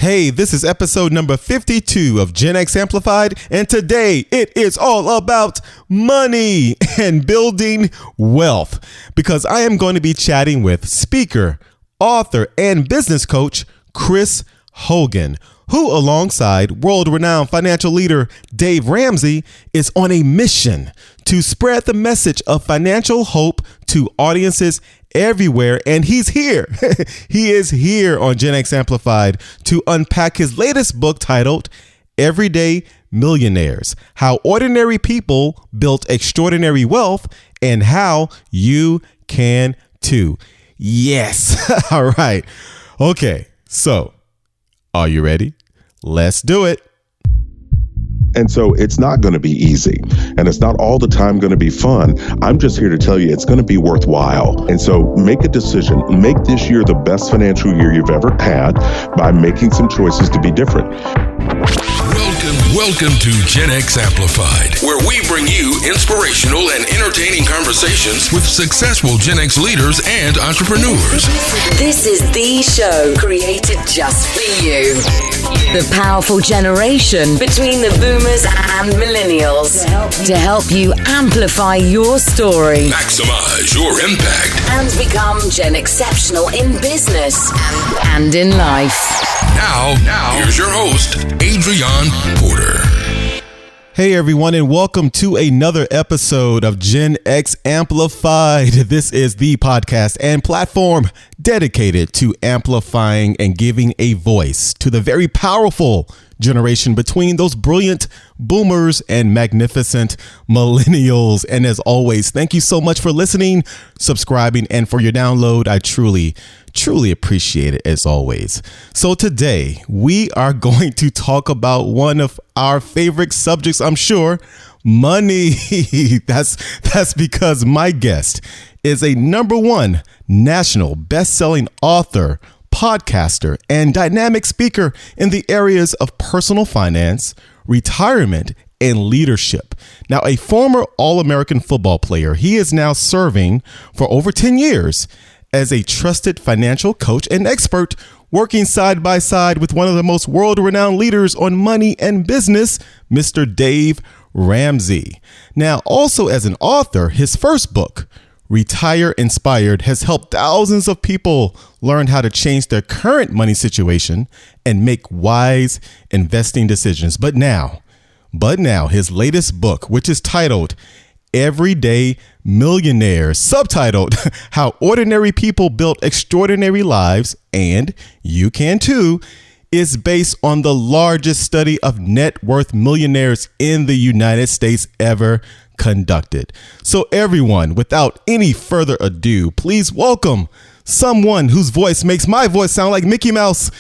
Hey, this is episode number 52 of Gen X Amplified, and today it is all about money and building wealth, because I am going to be chatting with speaker, author, and business coach Chris Hogan, who, alongside world-renowned financial leader Dave Ramsey, is on a mission to spread the message of financial hope to audiences everywhere. And he's here. He is here on Gen X Amplified to unpack his latest book titled Everyday Millionaires: How Ordinary People Built Extraordinary Wealth and How You Can Too. Yes. All right. Okay. So, are you ready? Let's do it. And so it's not going to be easy, and it's not all the time going to be fun. I'm just here to tell you it's going to be worthwhile. And so make a decision. Make this year the best financial year you've ever had by making some choices to be different. Welcome to Gen X Amplified, where we bring you inspirational and entertaining conversations with successful Gen X leaders and entrepreneurs. This is the show created just for you. The powerful generation between the boomers and millennials to help you amplify your story, Maximize your impact, and become Gen Exceptional in business and in life. Now, here's your host, Adrion Porter. Hey everyone, and welcome to another episode of Gen X Amplified. This is the podcast and platform dedicated to amplifying and giving a voice to the very powerful generation between those brilliant boomers and magnificent millennials. And as always, thank you so much for listening, subscribing, and for your download. I truly appreciate it, as always. So today we are going to talk about one of our favorite subjects, I'm sure, money. That's because my guest is a #1 national best-selling author, podcaster, and dynamic speaker in the areas of personal finance, retirement, and leadership. Now, a former All-American football player, he is now serving for over 10 years as a trusted financial coach and expert, working side by side with one of the most world-renowned leaders on money and business, Mr. Dave Ramsey. Now, also as an author, his first book, Retire Inspired, has helped thousands of people learn how to change their current money situation and make wise investing decisions. But now, his latest book, which is titled Everyday Millionaires, subtitled How Ordinary People Built Extraordinary Lives and You Can Too, is based on the largest study of net worth millionaires in the United States ever conducted. So everyone, without any further ado, please welcome someone whose voice makes my voice sound like Mickey Mouse,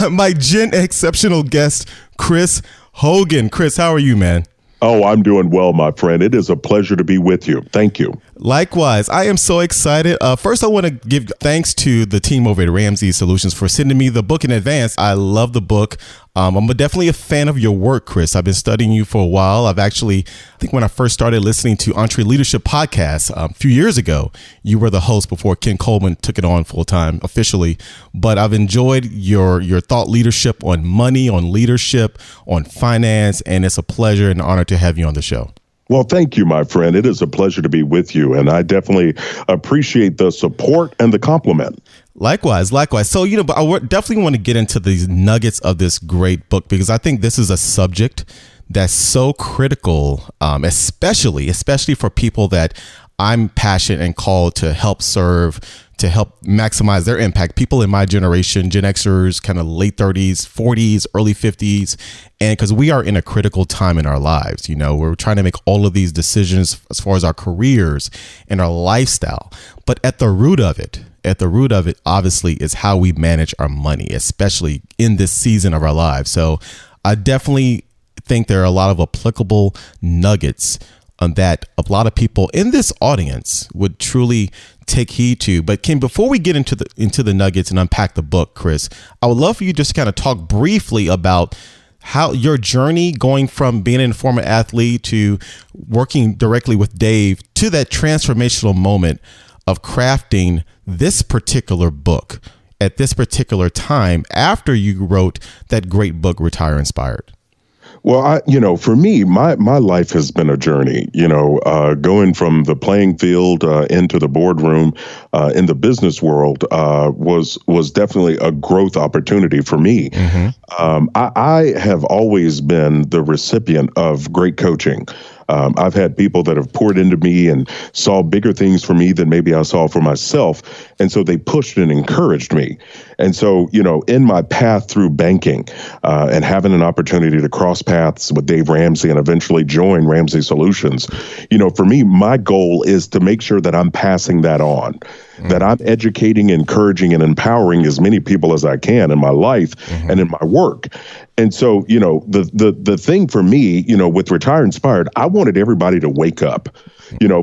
my Gen Exceptional guest, Chris Hogan. Chris, how are you, man? Oh, I'm doing well, my friend. It is a pleasure to be with you. Thank you. Likewise. I am so excited. First, I want to give thanks to the team over at Ramsey Solutions for sending me the book in advance. I love the book. I'm definitely a fan of your work, Chris. I've been studying you for a while. I think when I first started listening to EntreLeadership podcasts a few years ago, you were the host before Ken Coleman took it on full time officially. But I've enjoyed your thought leadership on money, on leadership, on finance, and it's a pleasure and honor to have you on the show. Well, thank you, my friend. It is a pleasure to be with you, and I definitely appreciate the support and the compliment. Likewise. So, but I definitely want to get into these nuggets of this great book, because I think this is a subject that's so critical, especially for people that I'm passionate and called to help serve, to help maximize their impact. People in my generation, Gen Xers, kind of late 30s, 40s, early 50s. And because we are in a critical time in our lives, we're trying to make all of these decisions as far as our careers and our lifestyle. But at the root of it, obviously, is how we manage our money, especially in this season of our lives. So I definitely think there are a lot of applicable nuggets that a lot of people in this audience would truly take heed to. But Kim, before we get into the nuggets and unpack the book, Chris, I would love for you just to kind of talk briefly about how your journey going from being a former athlete to working directly with Dave to that transformational moment of crafting this particular book, at this particular time after you wrote that great book, Retire Inspired? Well, for me, my life has been a journey, going from the playing field into the boardroom in the business world was definitely a growth opportunity for me. Mm-hmm. I have always been the recipient of great coaching. I've had people that have poured into me and saw bigger things for me than maybe I saw for myself. And so they pushed and encouraged me. And so, in my path through banking and having an opportunity to cross paths with Dave Ramsey and eventually join Ramsey Solutions, for me, my goal is to make sure that I'm passing that on. That I'm educating, encouraging, and empowering as many people as I can in my life and in my work. And so, the thing for me, with Retire Inspired, I wanted everybody to wake up.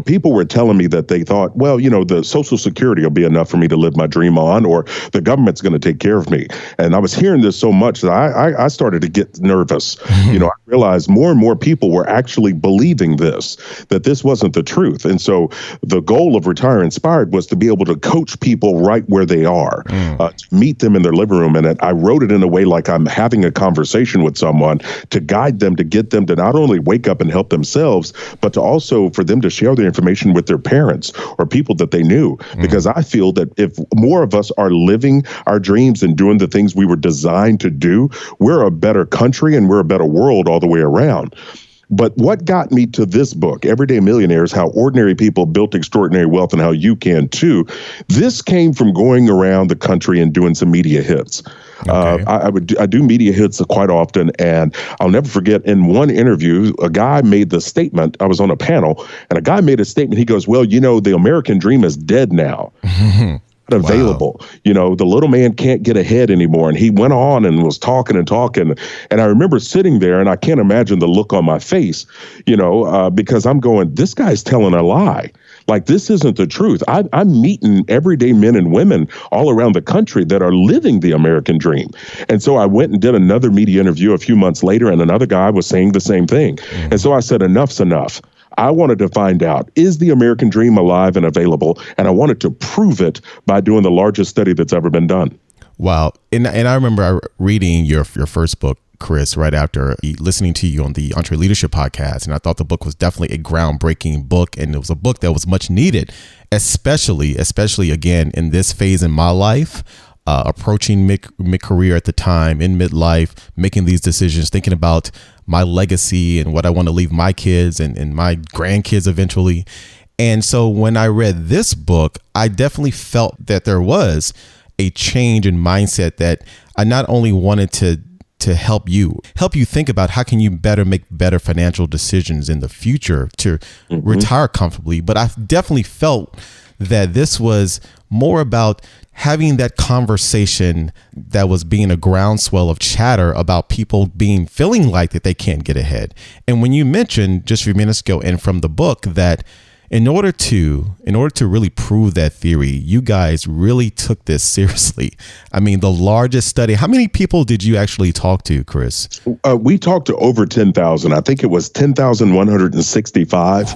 People were telling me that they thought, well, the Social Security will be enough for me to live my dream on, or the government's going to take care of me. And I was hearing this so much that I started to get nervous. I realized more and more people were actually believing that this wasn't the truth. And so the goal of Retire Inspired was to be able to coach people right where they are, to meet them in their living room. And I wrote it in a way like I'm having a conversation with someone to guide them, to get them to not only wake up and help themselves, but to also for them to share their information with their parents or people that they knew. Because I feel that if more of us are living our dreams and doing the things we were designed to do, we're a better country and we're a better world all the way around. But what got me to this book, Everyday Millionaires, How Ordinary People Built Extraordinary Wealth and How You Can Too, this came from going around the country and doing some media hits. Okay. I do media hits quite often, and I'll never forget in one interview, a guy made the statement, I was on a panel, and a guy made a statement, he goes, well, the American dream is dead now. Available. Wow. The little man can't get ahead anymore. And he went on and was talking. And I remember sitting there and I can't imagine the look on my face, because I'm going, this guy's telling a lie. Like, this isn't the truth. I'm meeting everyday men and women all around the country that are living the American dream. And so I went and did another media interview a few months later, and another guy was saying the same thing. And so I said, enough's enough. I wanted to find out, is the American dream alive and available? And I wanted to prove it by doing the largest study that's ever been done. Wow. And I remember reading your first book, Chris, right after listening to you on the Entre Leadership podcast. And I thought the book was definitely a groundbreaking book. And it was a book that was much needed, especially again, in this phase in my life, approaching mid-career at the time, in midlife, making these decisions, thinking about my legacy and what I want to leave my kids and my grandkids eventually. And so when I read this book, I definitely felt that there was a change in mindset, that I not only wanted to help you think about how can you make better financial decisions in the future to retire comfortably, but I definitely felt that this was more about having that conversation that was being a groundswell of chatter about people feeling like that they can't get ahead. And when you mentioned just a few minutes ago and from the book that in order to really prove that theory, you guys really took this seriously. I mean, the largest study, how many people did you actually talk to, Chris? We talked to over 10,000. I think it was 10,165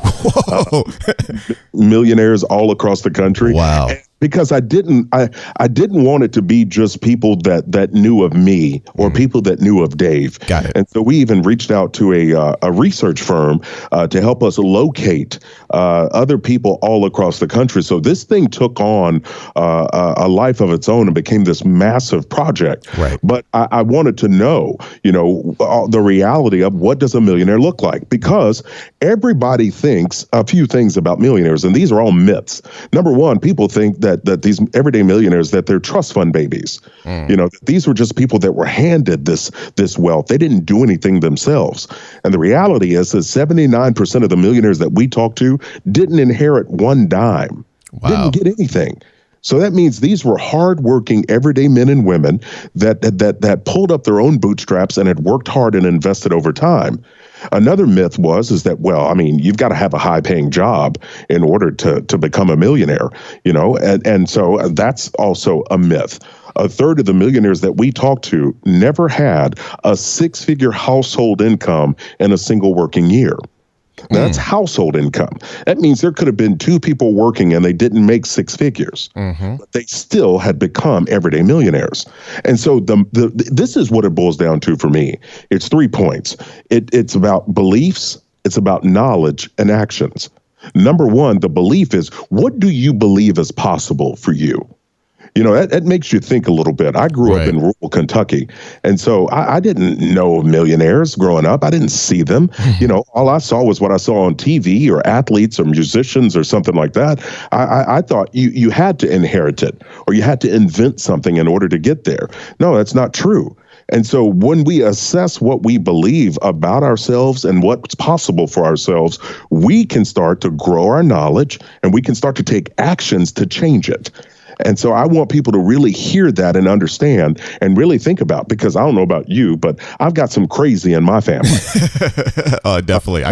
millionaires all across the country. Wow. Because I didn't want it to be just people that knew of me or people that knew of Dave. Got it. And so we even reached out to a research firm to help us locate other people all across the country. So this thing took on a life of its own and became this massive project. Right. But I wanted to know, the reality of what does a millionaire look like? Because everybody thinks a few things about millionaires, and these are all myths. Number one, people think that these everyday millionaires, that they're trust fund babies. These were just people that were handed this wealth. They didn't do anything themselves. And the reality is that 79% of the millionaires that we talked to didn't inherit one dime, didn't get anything. So that means these were hardworking everyday men and women that pulled up their own bootstraps and had worked hard and invested over time. Another myth is that, you've got to have a high paying job in order to become a millionaire, and so that's also a myth. A third of the millionaires that we talked to never had a 6-figure household income in a single working year. Now, that's household income. That means there could have been two people working and they didn't make six figures, but they still had become everyday millionaires. And so this is what it boils down to for me. It's 3 points. It's about beliefs, it's about knowledge and actions. Number one, the belief is, what do you believe is possible for you? You know, that makes you think a little bit. I grew up in rural Kentucky, and so I didn't know millionaires growing up. I didn't see them. You know, all I saw was what I saw on TV or athletes or musicians or something like that. I thought you had to inherit it or you had to invent something in order to get there. No, that's not true. And so when we assess what we believe about ourselves and what's possible for ourselves, we can start to grow our knowledge and we can start to take actions to change it. And so I want people to really hear that and understand and really think about, because I don't know about you, but I've got some crazy in my family. Definitely.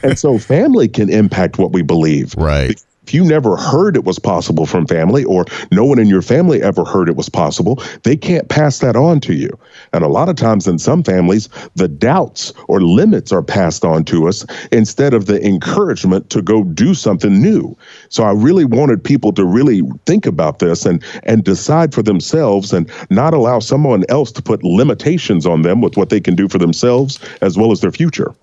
And so family can impact what we believe. Right. If you never heard it was possible from family, or no one in your family ever heard it was possible, they can't pass that on to you. And a lot of times in some families, the doubts or limits are passed on to us instead of the encouragement to go do something new. So I really wanted people to really think about this and decide for themselves and not allow someone else to put limitations on them with what they can do for themselves as well as their future.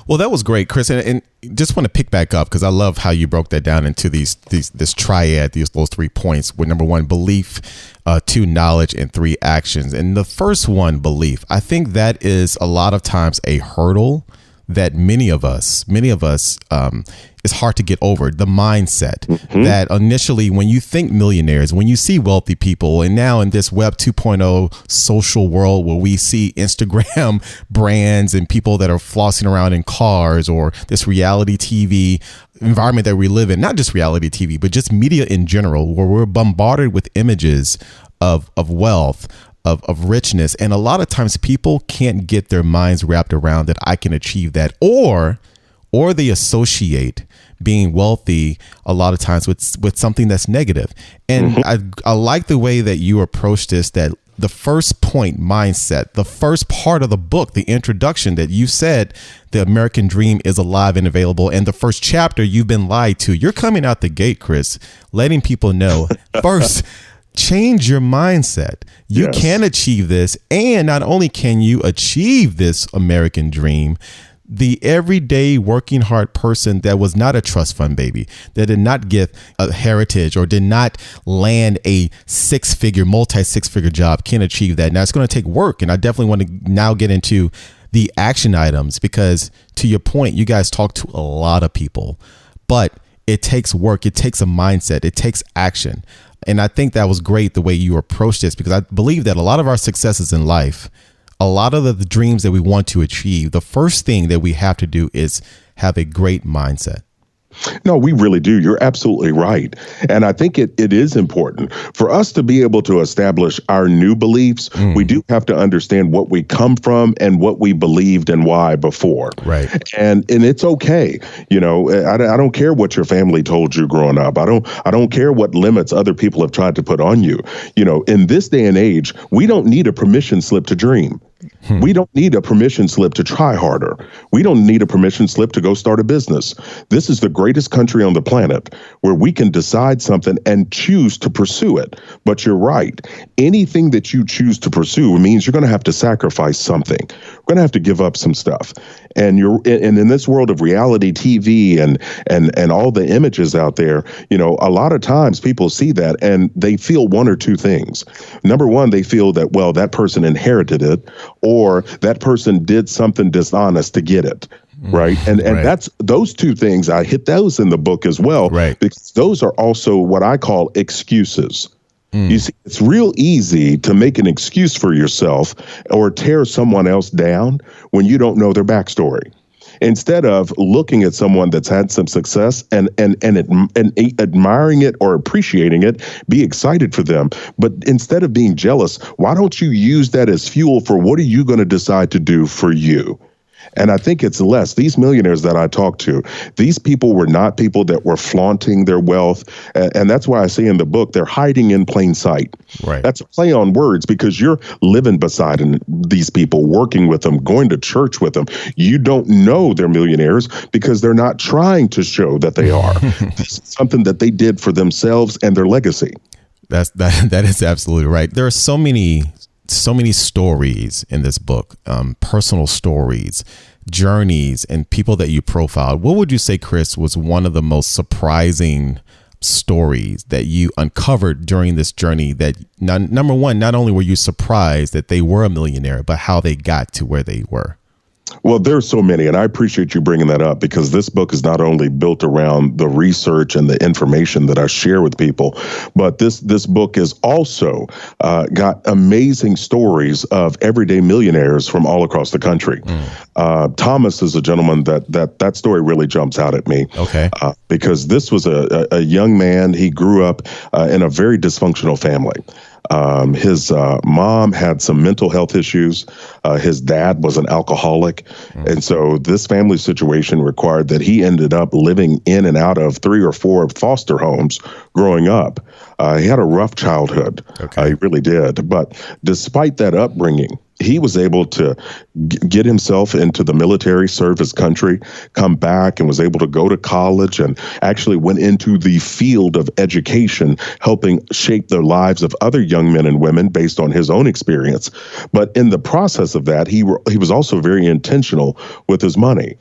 Well, that was great, Chris, and just want to pick back up because I love how you broke that down into this triad, those 3 points. With number one, belief, 2, knowledge, and 3, actions. And the first one, belief, I think that is a lot of times a hurdle that many of us, it's hard to get over. The mindset that initially, when you think millionaires, when you see wealthy people, and now in this Web 2.0 social world where we see Instagram brands and people that are flossing around in cars, or this reality TV environment that we live in, not just reality TV, but just media in general, where we're bombarded with images of wealth, of richness. And a lot of times people can't get their minds wrapped around that I can achieve that, or they associate being wealthy a lot of times with something that's negative. And I like the way that you approach this, that the first point, mindset, the first part of the book, the introduction, that you said the American dream is alive and available. And the first chapter, you've been lied to. You're coming out the gate, Chris, letting people know first, change your mindset. You can achieve this. And not only can you achieve this American dream, the everyday working hard person that was not a trust fund baby, that did not get a heritage or did not land a multi-six-figure job can achieve that. Now, it's going to take work. And I definitely want to now get into the action items, because to your point, you guys talk to a lot of people, but it takes work. It takes a mindset. It takes action. And I think that was great the way you approached this, because I believe that a lot of our successes in life, a lot of the dreams that we want to achieve, the first thing that we have to do is have a great mindset. No, we really do. You're absolutely right. And I think it is important for us to be able to establish our new beliefs. We do have to understand what we come from and what we believed and why before. Right. And it's okay. You know, I don't care what your family told you growing up. I don't care what limits other people have tried to put on you. You know, in this day and age, we don't need a permission slip to dream. We don't need a permission slip to try harder. We don't need a permission slip to go start a business. This is the greatest country on the planet where we can decide something and choose to pursue it. But you're right. Anything that you choose to pursue means you're going to have to sacrifice something. We're going to have to give up some stuff. And in this world of reality TV and all the images out there, you know, a lot of times people see that and they feel one or two things. Number one, they feel that, well, that person inherited it, or that person did something dishonest to get it. Right. And that's those two things. I hit those in the book as well. Right. Because those are also what I call excuses. You see, it's real easy to make an excuse for yourself or tear someone else down when you don't know their backstory. Instead of looking at someone that's had some success and admiring it or appreciating it, be excited for them. But instead of being jealous, why don't you use that as fuel for what are you going to decide to do for you? And I think it's less. These millionaires that I talked to, these people were not people that were flaunting their wealth. And that's why I say in the book, they're hiding in plain sight. Right. That's a play on words because you're living beside these people, working with them, going to church with them. You don't know they're millionaires because they're not trying to show that they are. This is something that they did for themselves and their legacy. That is absolutely right. There are so many stories in this book, personal stories, journeys, and people that you profiled. What would you say, Chris, was one of the most surprising stories that you uncovered during this journey that, number one, not only were you surprised that they were a millionaire, but how they got to where they were? Well, there's so many, and I appreciate you bringing that up because this book is not only built around the research and the information that I share with people, but this book is also got amazing stories of everyday millionaires from all across the country. Thomas is a gentleman that story really jumps out at me. Okay, because this was a young man. He grew up in a very dysfunctional family. His mom had some mental health issues. His dad was an alcoholic. And so this family situation required that he ended up living in and out of 3 or 4 foster homes growing up. He had a rough childhood. Okay. He really did. But despite that upbringing, he was able to get himself into the military, serve his country, come back, and was able to go to college and actually went into the field of education, helping shape the lives of other young men and women based on his own experience. But in the process of that, he was also very intentional with his money.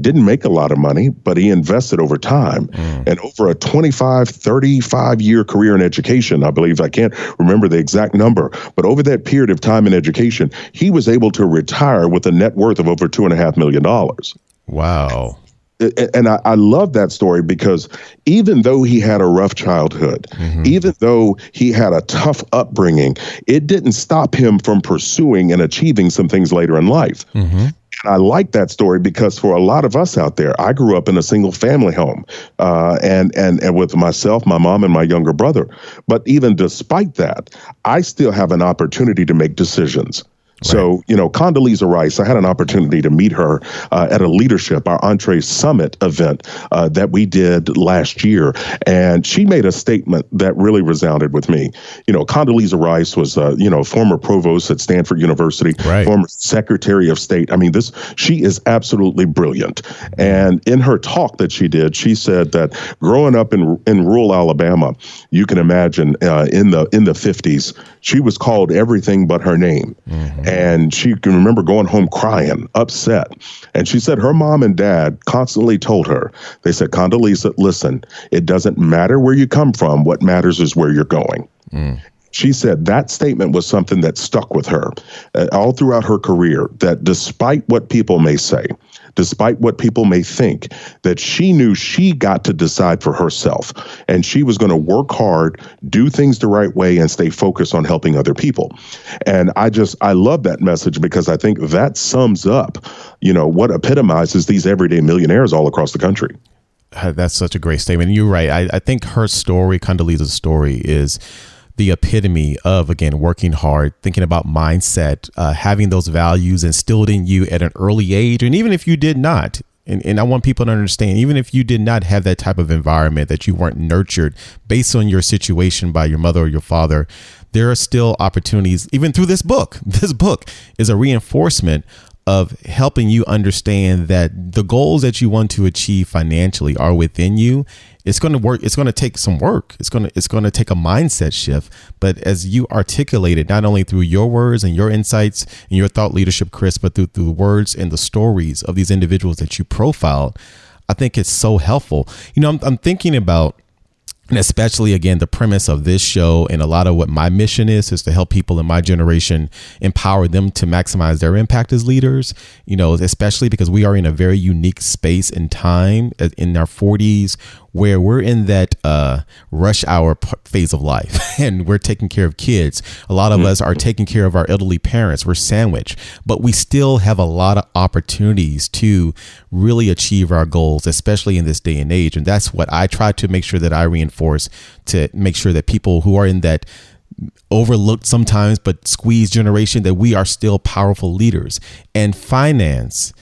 Didn't make a lot of money, but he invested over time. And over a 25, 35-year career in education, I believe, I can't remember the exact number, but over that period of time in education, he was able to retire with a net worth of over $2.5 million. Wow. And I love that story because even though he had a rough childhood, even though he had a tough upbringing, it didn't stop him from pursuing and achieving some things later in life. And I like that story because for a lot of us out there, I grew up in a single family home and with myself, my mom, and my younger brother. But even despite that, I still have an opportunity to make decisions. So, Condoleezza Rice, I had an opportunity to meet her at a leadership, our Entree Summit event that we did last year. And she made a statement that really resounded with me. Condoleezza Rice was, former provost at Stanford University, former Secretary of State. I mean, she is absolutely brilliant. And in her talk that she did, she said that growing up in rural Alabama, you can imagine in the 50s, she was called everything but her name. And she can remember going home crying, upset. And she said her mom and dad constantly told her, they said, Condoleezza, listen, it doesn't matter where you come from. What matters is where you're going. She said that statement was something that stuck with her all throughout her career, that despite what people may say, despite what people may think, that she knew she got to decide for herself. And she was going to work hard, do things the right way, and stay focused on helping other people. And I love that message because I think that sums up, what epitomizes these everyday millionaires all across the country. That's such a great statement. You're right. I think her story, Condoleezza's story, is the epitome of, again, working hard, thinking about mindset, having those values instilled in you at an early age. And even if you did not, and I want people to understand, even if you did not have that type of environment, that you weren't nurtured based on your situation by your mother or your father, there are still opportunities, even through this book. This book is a reinforcement of helping you understand that the goals that you want to achieve financially are within you. It's going to work. It's going to take some work. It's going to take a mindset shift. But as you articulated, not only through your words and your insights and your thought leadership, Chris, but through the words and the stories of these individuals that you profiled, I think it's so helpful. I'm thinking about, and especially, again, the premise of this show and a lot of what my mission is to help people in my generation, empower them to maximize their impact as leaders, especially because we are in a very unique space and time in our 40s where we're in that rush hour phase of life and we're taking care of kids. A lot of us are taking care of our elderly parents. We're sandwiched, but we still have a lot of opportunities to really achieve our goals, especially in this day and age. And that's what I try to make sure that I reinforce, to make sure that people who are in that overlooked sometimes but squeezed generation, that we are still powerful leaders. And finance,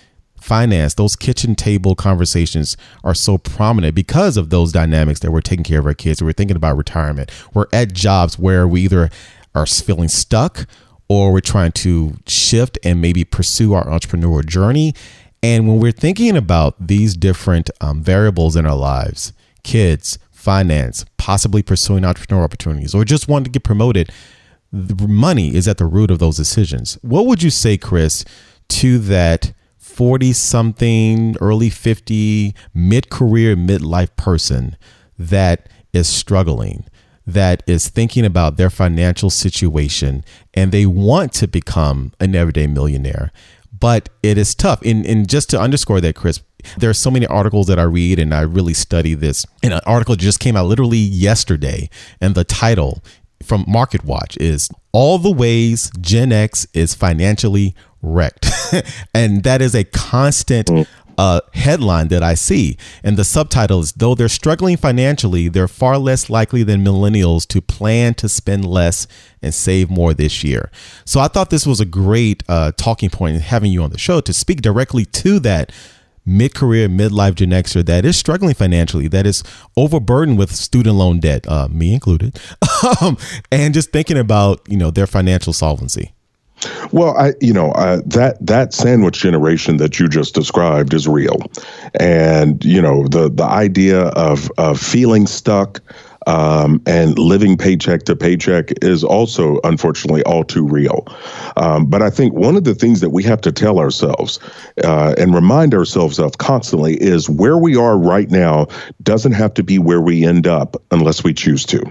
finance, those kitchen table conversations are so prominent because of those dynamics that we're taking care of our kids. We're thinking about retirement. We're at jobs where we either are feeling stuck or we're trying to shift and maybe pursue our entrepreneurial journey. And when we're thinking about these different variables in our lives, kids, finance, possibly pursuing entrepreneurial opportunities, or just wanting to get promoted, the money is at the root of those decisions. What would you say, Chris, to that 40-something, early 50, mid-career, midlife person that is struggling, that is thinking about their financial situation, and they want to become an everyday millionaire, but it is tough? And just to underscore that, Chris, there are so many articles that I read and I really study this. And an article just came out literally yesterday, and the title from Market Watch is "All the Ways Gen X is Financially Wrecked." And that is a constant headline that I see. And the subtitle is, "Though they're struggling financially, they're far less likely than millennials to plan to spend less and save more this year." So I thought this was a great talking point, and having you on the show to speak directly to that mid-career, midlife Gen Xer that is struggling financially, that is overburdened with student loan debt, me included, and just thinking about, their financial solvency. Well, that sandwich generation that you just described is real. And, the idea of feeling stuck and living paycheck to paycheck is also, unfortunately, all too real. But I think one of the things that we have to tell ourselves and remind ourselves of constantly is where we are right now doesn't have to be where we end up unless we choose to.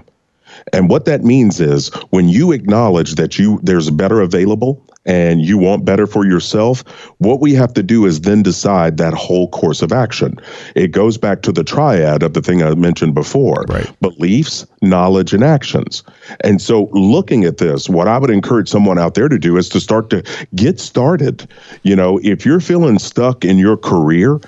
And what that means is when you acknowledge that there's better available and you want better for yourself, what we have to do is then decide that whole course of action. It goes back to the triad of the thing I mentioned before, right? Beliefs, knowledge, and actions. And so looking at this, what I would encourage someone out there to do is to start to get started. If you're feeling stuck in your career,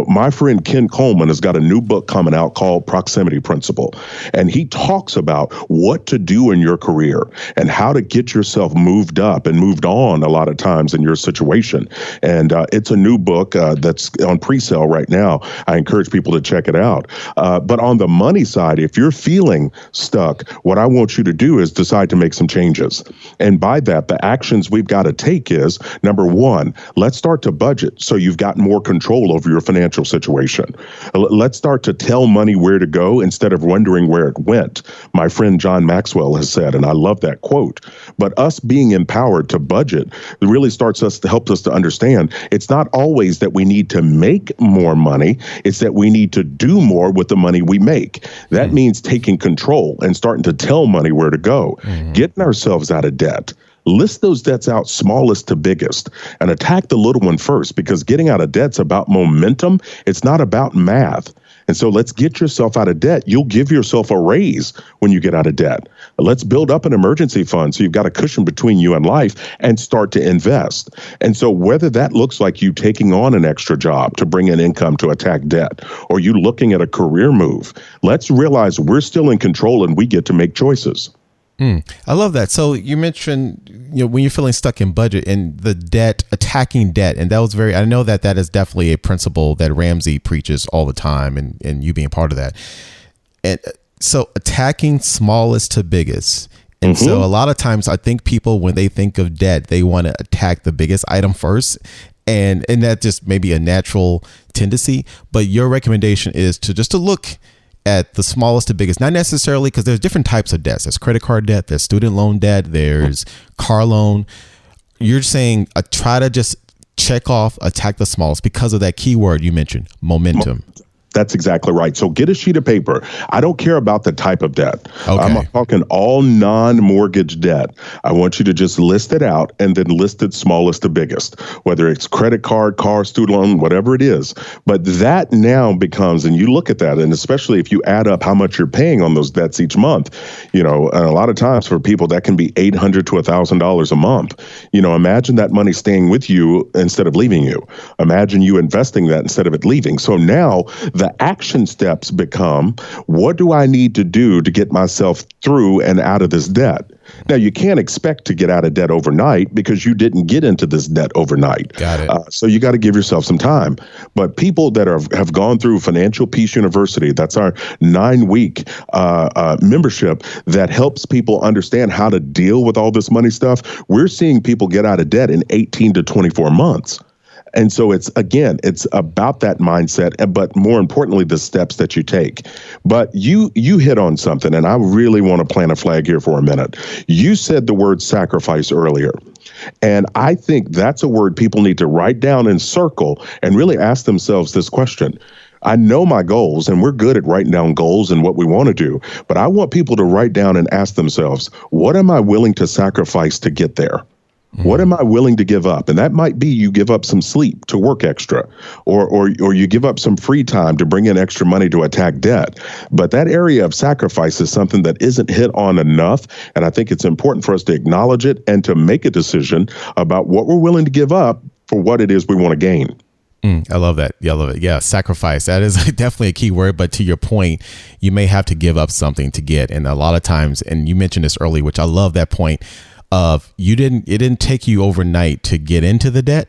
my friend Ken Coleman has got a new book coming out called Proximity Principle. And he talks about what to do in your career and how to get yourself moved up and moved on a lot of times in your situation. And it's a new book that's on pre-sale right now. I encourage people to check it out. But on the money side, if you're feeling stuck, what I want you to do is decide to make some changes. And by that, the actions we've got to take is, number one, let's start to budget so you've got more control over your financial situation. Let's start to tell money where to go instead of wondering where it went. My friend John Maxwell has said, and I love that quote, but us being empowered to budget really helps us to understand it's not always that we need to make more money, it's that we need to do more with the money we make. That means taking control and starting to tell money where to go, getting ourselves out of debt. List those debts out smallest to biggest and attack the little one first, because getting out of debt's about momentum. It's not about math. And so let's get yourself out of debt. You'll give yourself a raise when you get out of debt. Let's build up an emergency fund so you've got a cushion between you and life and start to invest. And so whether that looks like you taking on an extra job to bring in income to attack debt, or you looking at a career move, let's realize we're still in control and we get to make choices. I love that. So you mentioned, when you're feeling stuck in budget and the debt, attacking debt. And that was I know that is definitely a principle that Ramsey preaches all the time, and you being part of that. And so attacking smallest to biggest. And so a lot of times I think people, when they think of debt, they want to attack the biggest item first. And that just may be a natural tendency. But your recommendation is to look at the smallest to biggest, not necessarily, because there's different types of debts. There's credit card debt, there's student loan debt, there's car loan. You're saying try to just attack the smallest because of that key word you mentioned, momentum. That's exactly right. So get a sheet of paper. I don't care about the type of debt. Okay. I'm talking all non-mortgage debt. I want you to just list it out and then list it smallest to biggest, whether it's credit card, car, student loan, whatever it is. But that now becomes, and you look at that, and especially if you add up how much you're paying on those debts each month, and a lot of times for people that can be $800 to $1,000 a month. Imagine that money staying with you instead of leaving you. Imagine you investing that instead of it leaving. So now the action steps become, what do I need to do to get myself through and out of this debt? Now, you can't expect to get out of debt overnight because you didn't get into this debt overnight. Got it. So you got to give yourself some time. But people that have gone through Financial Peace University, that's our 9-week membership that helps people understand how to deal with all this money stuff. We're seeing people get out of debt in 18 to 24 months. And so it's about that mindset, but more importantly, the steps that you take. But you hit on something, and I really want to plant a flag here for a minute. You said the word sacrifice earlier. And I think that's a word people need to write down and circle and really ask themselves this question. I know my goals, and we're good at writing down goals and what we want to do, but I want people to write down and ask themselves, what am I willing to sacrifice to get there? What am I willing to give up? And that might be you give up some sleep to work extra, or you give up some free time to bring in extra money to attack debt. But that area of sacrifice is something that isn't hit on enough. And I think it's important for us to acknowledge it and to make a decision about what we're willing to give up for what it is we want to gain. I love that. Yeah, I love it. Yeah, sacrifice. That is definitely a key word. But to your point, you may have to give up something to get. And a lot of times, and you mentioned this earlier, which I love that point of it didn't take you overnight to get into the debt,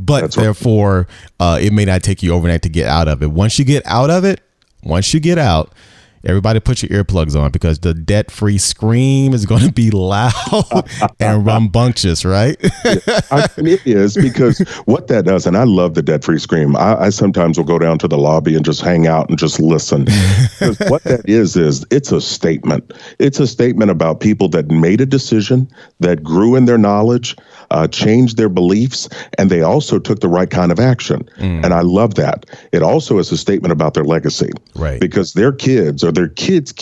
but That's right. Therefore, it may not take you overnight to get out of it. Once you get out, everybody put your earplugs on because the debt-free scream is going to be loud and rambunctious, right? It is, because what that does, and I love the debt-free scream. I sometimes will go down to the lobby and just hang out and just listen. Because what that is it's a statement. It's a statement about people that made a decision, that grew in their knowledge, changed their beliefs, and they also took the right kind of action. And I love that. It also is a statement about their legacy. Right. Because their kids or their kids'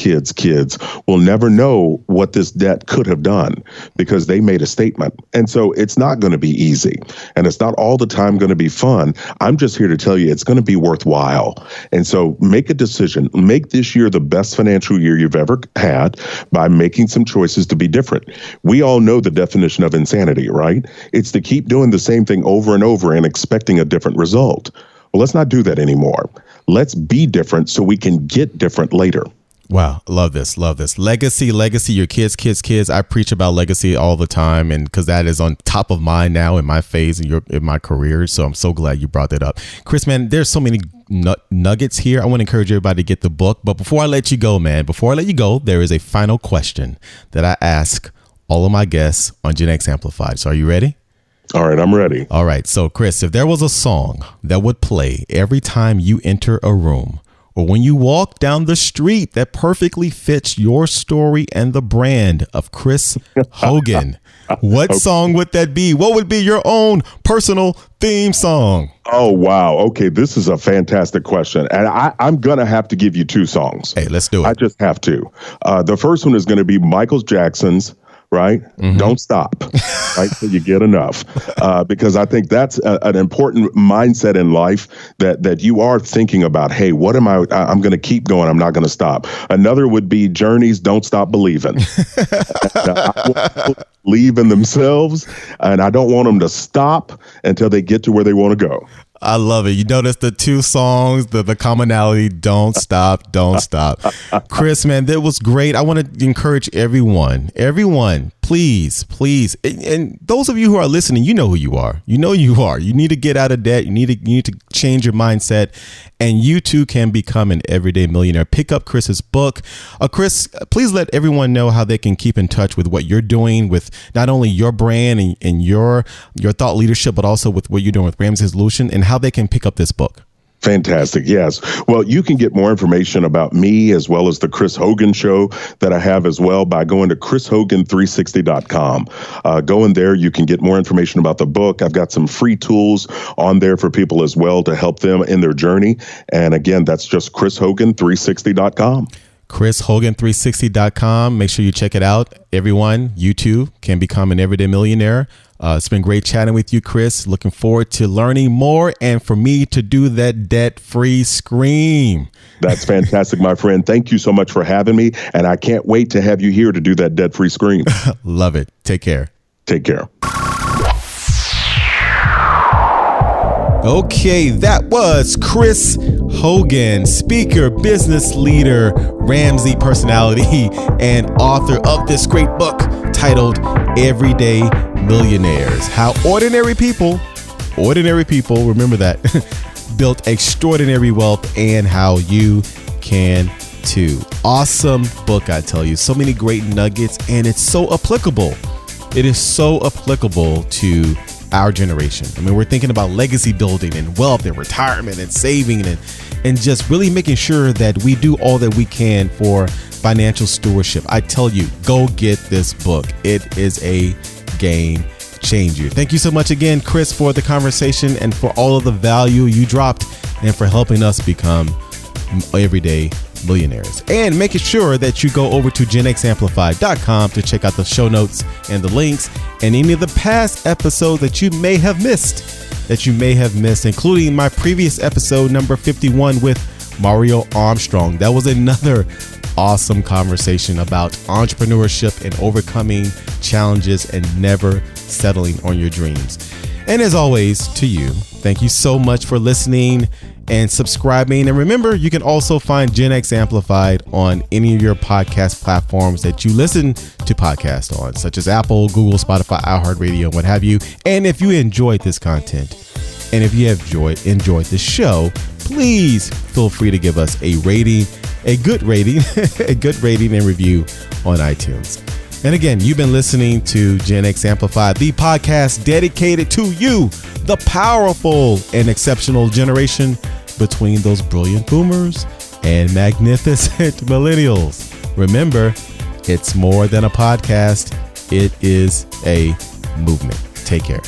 will never know what this debt could have done because they made a statement. And so it's not going to be easy, and it's not all the time going to be fun. I'm just here to tell you it's going to be worthwhile. And so make a decision. Make this year the best financial year you've ever had by making some choices to be different. We all know the definition of insanity, right? It's to keep doing the same thing over and over and expecting a different result. Well, let's not do that anymore. Let's be different so we can get different later. Wow. Love this. Legacy, your kids. I preach about legacy all the time, and because that is on top of mind now in my phase in my career. So I'm so glad you brought that up. Chris, man, there's so many nuggets here. I want to encourage everybody to get the book. But before I let you go, there is a final question that I ask all of my guests on Gen X Amplified. So are you ready? All right, I'm ready. All right. So, Chris, if there was a song that would play every time you enter a room or when you walk down the street that perfectly fits your story and the brand of Chris Hogan, what song would that be? What would be your own personal theme song? Oh, wow. Okay, this is a fantastic question. And I'm going to have to give you two songs. Hey, let's do it. I just have to. The first one is going to be Michael Jackson's, right? Mm-hmm. Don't Stop, right? So you get enough. Because I think that's an important mindset in life that you are thinking about, hey, what am I'm going to keep going. I'm not going to stop. Another would be Journey's Don't Stop Believing. I want people to believe in themselves, and I don't want them to stop until they get to where they want to go. I love it. You notice the two songs, the commonality, don't stop. Chris, man, that was great. I want to encourage everyone, please. And those of you who are listening, you know who you are. You need to get out of debt. You need to change your mindset, and you too can become an everyday millionaire. Pick up Chris's book. Chris, please let everyone know how they can keep in touch with what you're doing with not only your brand and your thought leadership, but also with what you're doing with Ramsey Solutions, and how they can pick up this book. Fantastic. Yes. Well, you can get more information about me as well as the Chris Hogan show that I have as well by going to chrishogan360.com. Going there, you can get more information about the book. I've got some free tools on there for people as well to help them in their journey. And again, that's just chrishogan360.com. chrishogan360.com. Make sure you check it out. Everyone, you too can become an everyday millionaire. It's been great chatting with you, Chris. Looking forward to learning more and for me to do that debt-free scream. That's fantastic, my friend. Thank you so much for having me. And I can't wait to have you here to do that debt-free scream. Love it. Take care. Take care. Okay, that was Chris Hogan, speaker, business leader, Ramsey personality, and author of this great book, titled Everyday Millionaires: How Ordinary People, remember that, built extraordinary wealth, and how you can too. Awesome book, I tell you. So many great nuggets, and it's so applicable. It is so applicable to our generation. I mean, we're thinking about legacy building and wealth and retirement and saving and just really making sure that we do all that we can for financial stewardship. I tell you, go get this book. It is a game changer. Thank you so much again, Chris, for the conversation and for all of the value you dropped and for helping us become everyday millionaires. And making sure that you go over to genxamplified.com to check out the show notes and the links and any of the past episodes that you may have missed, including my previous episode number 51 with Mario Armstrong. That was another awesome conversation about entrepreneurship and overcoming challenges and never settling on your dreams. And as always, to you, thank you so much for listening and subscribing. And remember, you can also find Gen X Amplified on any of your podcast platforms that you listen to podcasts on, such as Apple, Google, Spotify, iHeartRadio, and what have you. And if you enjoyed this content, and if you have enjoyed the show, please feel free to give us a rating, a good rating and review on iTunes. And again, you've been listening to Gen X Amplified, the podcast dedicated to you, the powerful and exceptional generation between those brilliant boomers and magnificent millennials. Remember, it's more than a podcast. It is a movement. Take care.